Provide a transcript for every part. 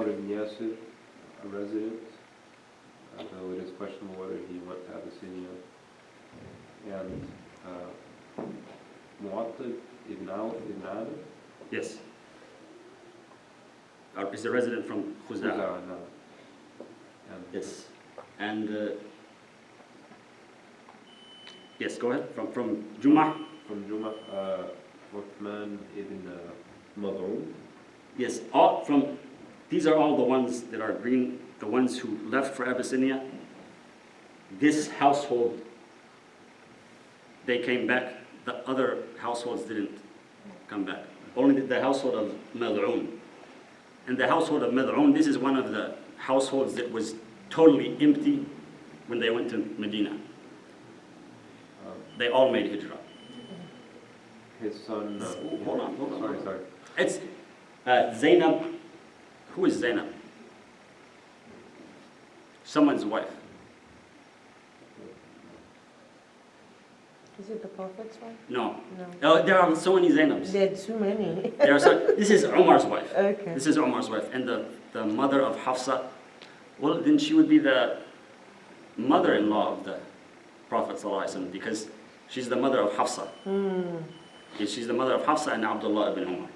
Ammar ibn Yasir, a resident, though it is questionable whether he went to Abyssinia, and Mu'attib ibn Amr. Yes. Is a resident from Khuzaa. No. Yes. And yes, go ahead. From Jum'ah. From Jum'ah, Uthman ibn Mad'un. Yes, these are all the ones that are green, the ones who left for Abyssinia. This household, they came back. The other households didn't come back. Only the household of Mad'un. And the household of Mad'un, this is one of the households that was totally empty when they went to Medina. They all made hijrah. His son. Hold on. Sorry. It's Zainab. Who is Zainab? Someone's wife. Is it the Prophet's wife? No. No. There are so many Zainabs. There are too many. This is Umar's wife. Okay. This is Umar's wife. And the mother of Hafsa, well, then she would be the mother-in-law of the Prophet ﷺ, because she's the mother of Hafsa. Yes, she's the mother of Hafsa and Abdullah ibn Umar.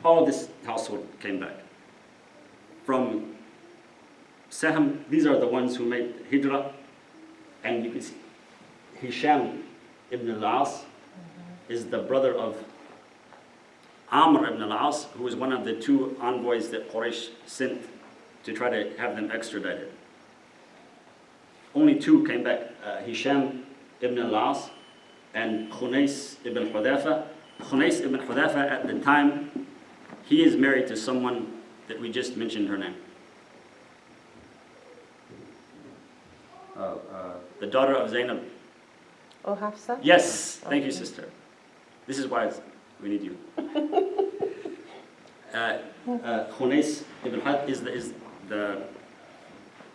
All this household came back. From Sahm, these are the ones who made hijrah. And you can see Hisham ibn al-As is the brother of Amr ibn al-As, who was one of the two envoys that Quraysh sent to try to have them extradited. Only two came back, Hisham ibn al-As and Khunais ibn Hudhafa. Khunais ibn Hudhafa, at the time, he is married to someone that we just mentioned her name. The daughter of Zainab. Oh, Hafsa? Yes, thank you, sister. This is why we need you. Khunais ibn Hudhafa is the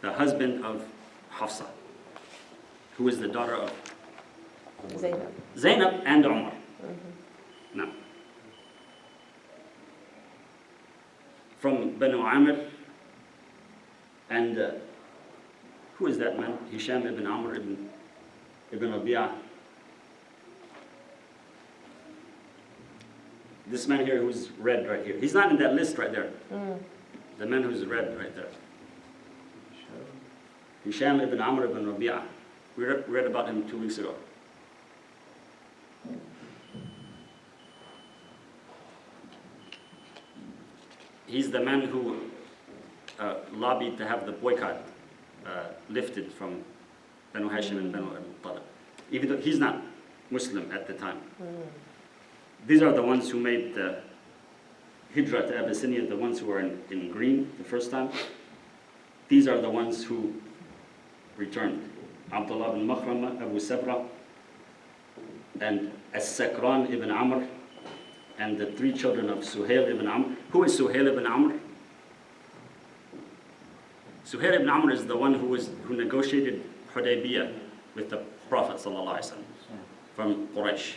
husband of Hafsa, who is the daughter of Zainab and Umar. Now, from Banu Amr, and who is that man? Hisham ibn Amr ibn Rabi'ah. This man here who's red right here. He's not in that list right there. The man who's red right there. Hisham ibn Amr ibn Rabi'ah. We read about him 2 weeks ago. He's the man who lobbied to have the boycott lifted from Banu Hashim and Banu Talib. Even though he's not Muslim at the time. These are the ones who made the hijrah to Abyssinia, the ones who were in green the first time. These are the ones who returned. Abdullah ibn Makhrama, Abu Sabra, and As-Sakran ibn Amr, and the three children of Suhail ibn Amr. Who is Suhail ibn Amr? Suhail ibn Amr is the one who negotiated Hudaybiyah with the Prophet ﷺ from Quraysh.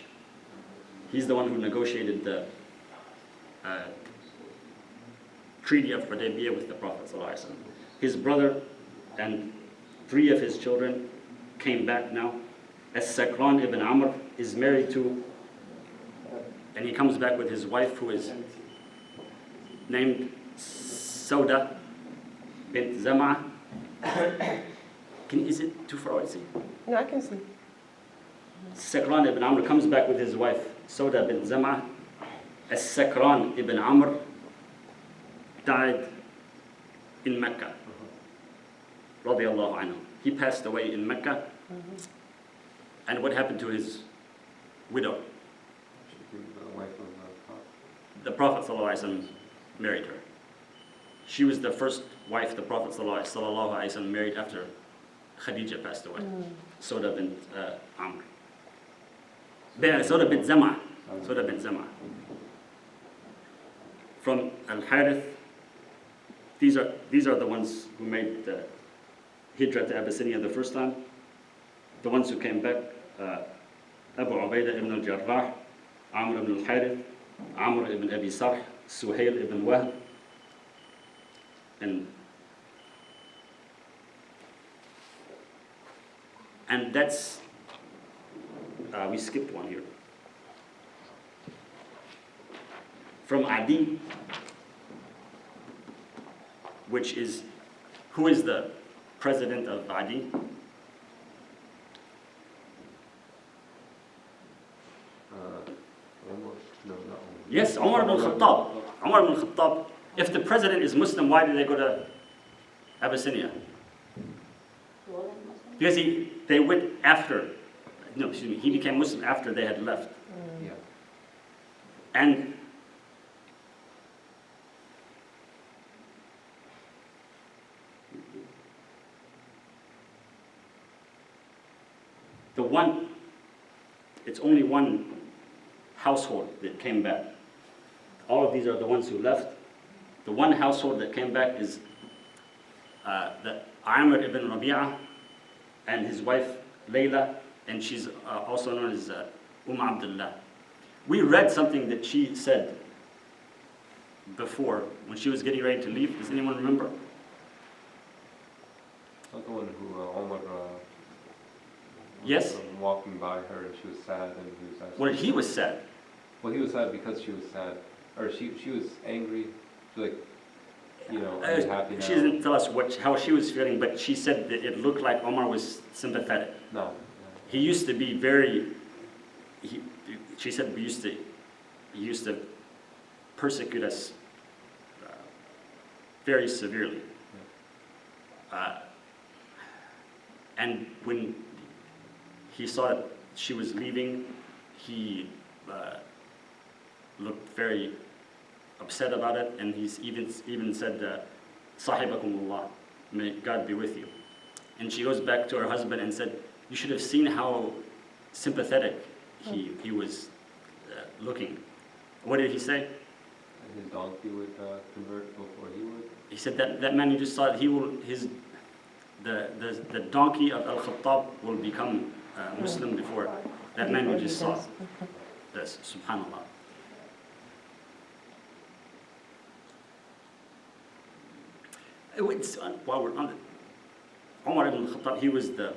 He's the one who negotiated the Treaty of Hudaybiyah with the Prophet ﷺ. His brother and three of his children came back now. As-Sakran ibn Amr is married to, and he comes back with his wife, who is named Sauda bint Zam'a. Is it too far away to see? No, I can see. Sakran ibn Amr comes back with his wife, Sauda bint Zam'a. As-Sakran ibn Amr died in Mecca. Radiallahu anhu. He passed away in Mecca. And what happened to his widow? The wife of the The Prophet. Prophet ﷺ married her. She was the first wife the Prophet ﷺ married after Khadija passed away. Sauda bint Amr. Sauda bint Zam'a. Sauda bint Zam'a. From Al-Harith, these are the ones who made the hijrah to Abyssinia the first time. The ones who came back, Abu Ubaidah ibn al-Jarrah, Amr ibn al-Harith, Amr ibn Abi Sarh, Suhail ibn Wahb, and that's, we skipped one here. From Adi, who is the president of Adi? No, not Umar. Yes, Umar ibn Khattab. Umar ibn Khattab. If the president is Muslim, why did they go to Abyssinia? Because they went after, no, excuse me, he became Muslim after they had left. Yeah. And it's only one household that came back. All of these are the ones who left. The one household that came back is the Amr ibn Rabi'ah and his wife Layla, and she's also known as Abdullah. We read something that she said before when she was getting ready to leave. Does anyone remember? Not the one who Omar Yes? walking by her and she was sad and he was asking. Well, he was sad. Well, he was sad because she was sad. Or she was angry. She was like, unhappy now. She didn't tell us how she was feeling, but she said that it looked like Omar was sympathetic. No. He used to be she said he used to persecute us very severely. And when he saw that she was leaving, he looked very upset about it, and he's even said, "Sahibakumullah, may God be with you." And she goes back to her husband and said, "You should have seen how sympathetic he was looking." What did he say? His donkey would convert before he would. He said that man you just saw, the donkey of Al-Khattab will become Muslim before that man you just saw. That's subhanallah. While we're on it, Umar ibn Khattab, he was the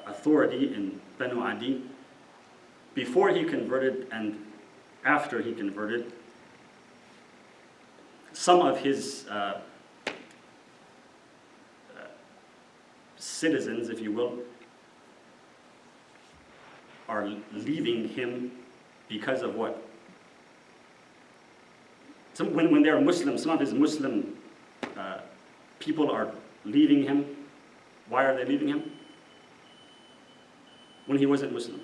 authority in Banu Adi before he converted and after he converted. Some of his citizens, if you will, are leaving him because of what? When they're Muslim, some of his Muslim people are leaving him. Why are they leaving him? When he wasn't Muslim.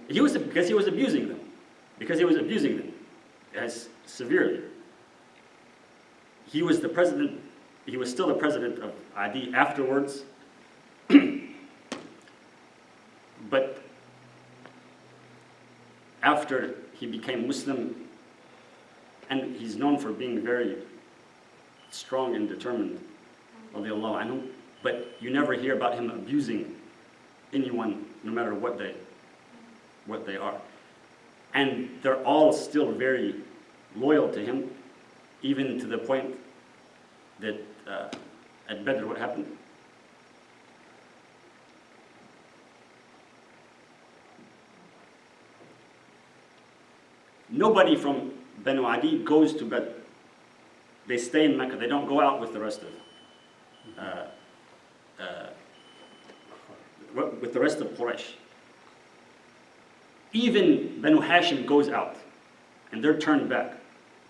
Because he was abusing them. Because he was abusing them as severely. He was the president. He was still the president of Adi afterwards. But after he became Muslim, and he's known for being very strong and determined, radiallahu anhu, but you never hear about him abusing anyone, no matter what they are. And they're all still very loyal to him, even to the point that at Badr, what happened? Nobody from Banu Adi goes to Badr. They stay in Mecca. They don't go out with the rest of Quraysh. Even Banu Hashim goes out, and they're turned back.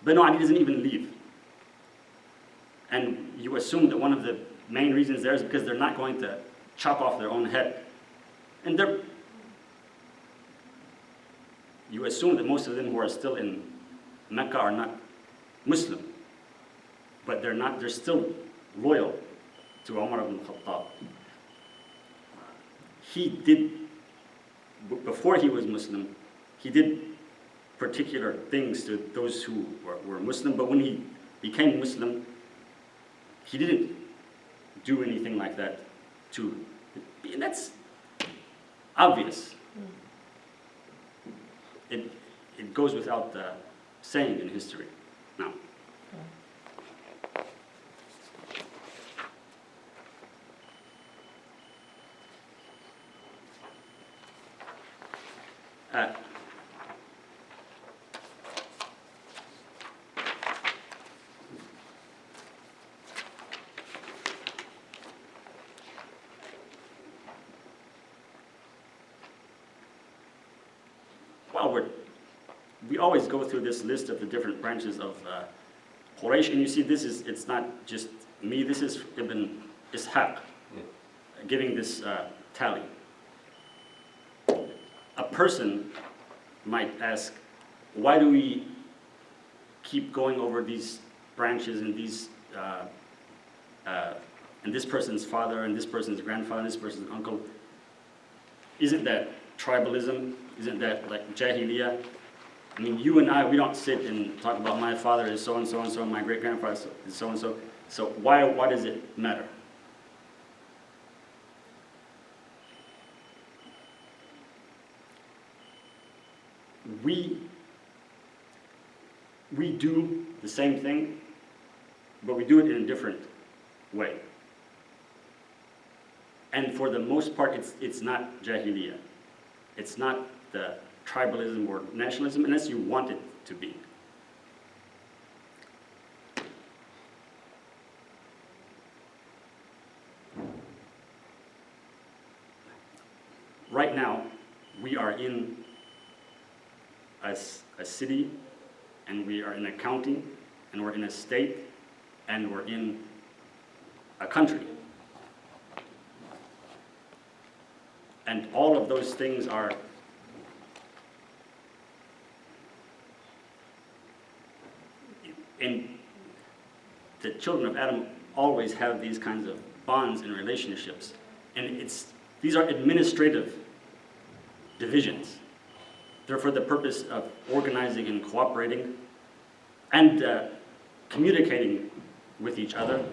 Banu Adi doesn't even leave. And you assume that one of the main reasons there is because they're not going to chop off their own head. And you assume that most of them who are still in Mecca are not Muslim. But they're still loyal to Umar ibn Khattab. Before he was Muslim, he did particular things to those who were Muslim, but when he became Muslim, he didn't do anything like that and obvious. It goes without saying in history. Now, we always go through this list of the different branches of Quraysh, and you see it's not just me, this is Ibn Ishaq giving this tally. A person might ask, why do we keep going over these branches and these, and this person's father, and this person's grandfather, and this person's uncle? Isn't that tribalism? Isn't that like Jahiliyyah? I mean, you and I, we don't sit and talk about my father is so and so and so, and my great grandfather is so and so. So why does it matter? We do the same thing, but we do it in a different way. And for the most part, it's not Jahiliyyah. It's not the tribalism or nationalism, unless you want it to be. Right now, we are in a city, and we are in a county, and we're in a state, and we're in a country. And all of those things are and the children of Adam always have these kinds of bonds and relationships. And these are administrative divisions. They're for the purpose of organizing and cooperating and communicating with each other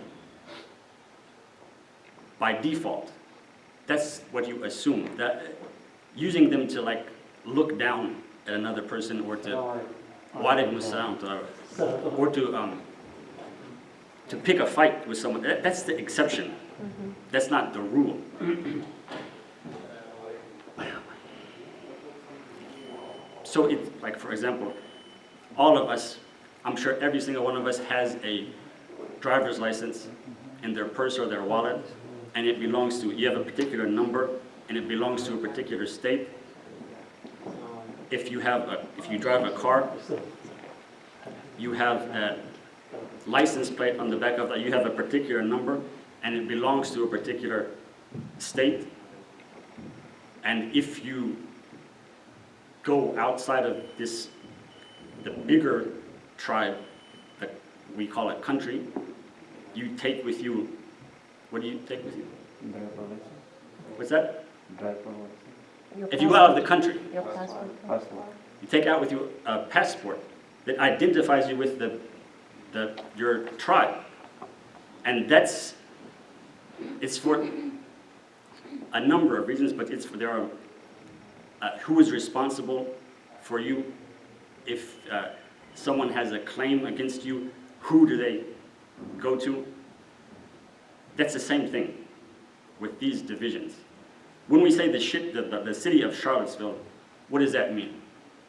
by default. That's what you assume. That using them to like look down at another person or to or to pick a fight with someone. That's the exception. Mm-hmm. That's not the rule. So it's like, for example, all of us, I'm sure every single one of us has a driver's license in their purse or their wallet, and it belongs to, you have a particular number, and it belongs to a particular state. If you drive a car, you have a license plate on the back of that, you have a particular number, and it belongs to a particular state. And if you go outside of this, the bigger tribe, that we call it country, you take with you, what do you take with you? What's that? If you go out of the country, Your passport. you take out with you a passport that identifies you with your tribe. And it's for a number of reasons, but there are who is responsible for you. If someone has a claim against you, who do they go to? That's the same thing with these divisions. When we say the city of Charlottesville, what does that mean?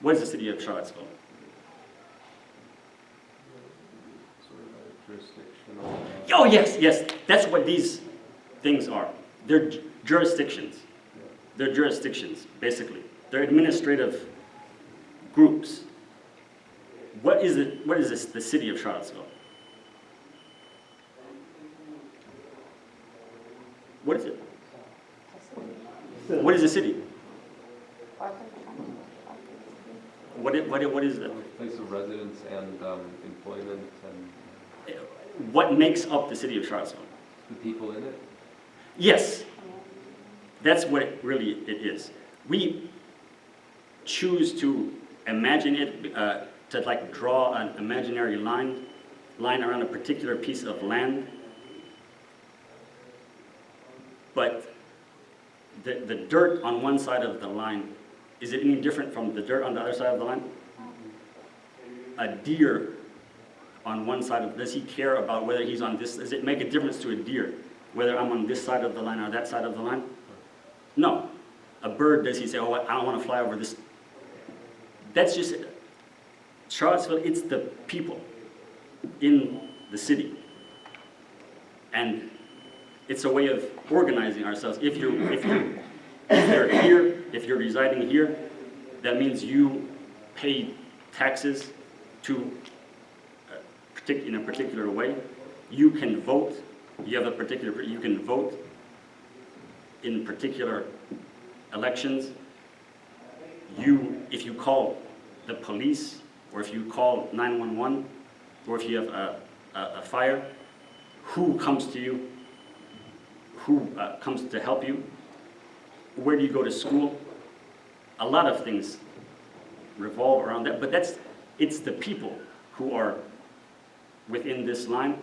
What is the city of Charlottesville? Sort of a jurisdictional. Oh, yes, that's what these things are. They're jurisdictions. They're jurisdictions, basically. They're administrative groups. What is the city of Charlottesville? What is it? What is the city? What is that? Place of residence and employment and What makes up the city of Charlottesville? the people in it. Yes, that's what it is. We choose to imagine it, to like draw an imaginary line around a particular piece of land, but the dirt on one side of the line, is it any different from the dirt on the other side of the line? A deer on one side of, does he care about whether he's on this, does it make a difference to a deer whether I'm on this side of the line or that side of the line? No. A bird, does he say, oh, I don't want to fly over this? That's just it. Charlottesville, it's the people in the city. And it's a way of organizing ourselves. If you're here, if you're residing here, that means you pay taxes to in a particular way. You can vote. You have a particular. You can vote in particular elections. If you call the police, or if you call 911, or if you have a fire, who comes to you? Who comes to help you? Where do you go to school? A lot of things revolve around that, but it's the people who are within this line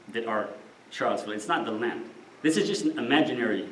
that are Charlottesville. It's not the land. This is just an imaginary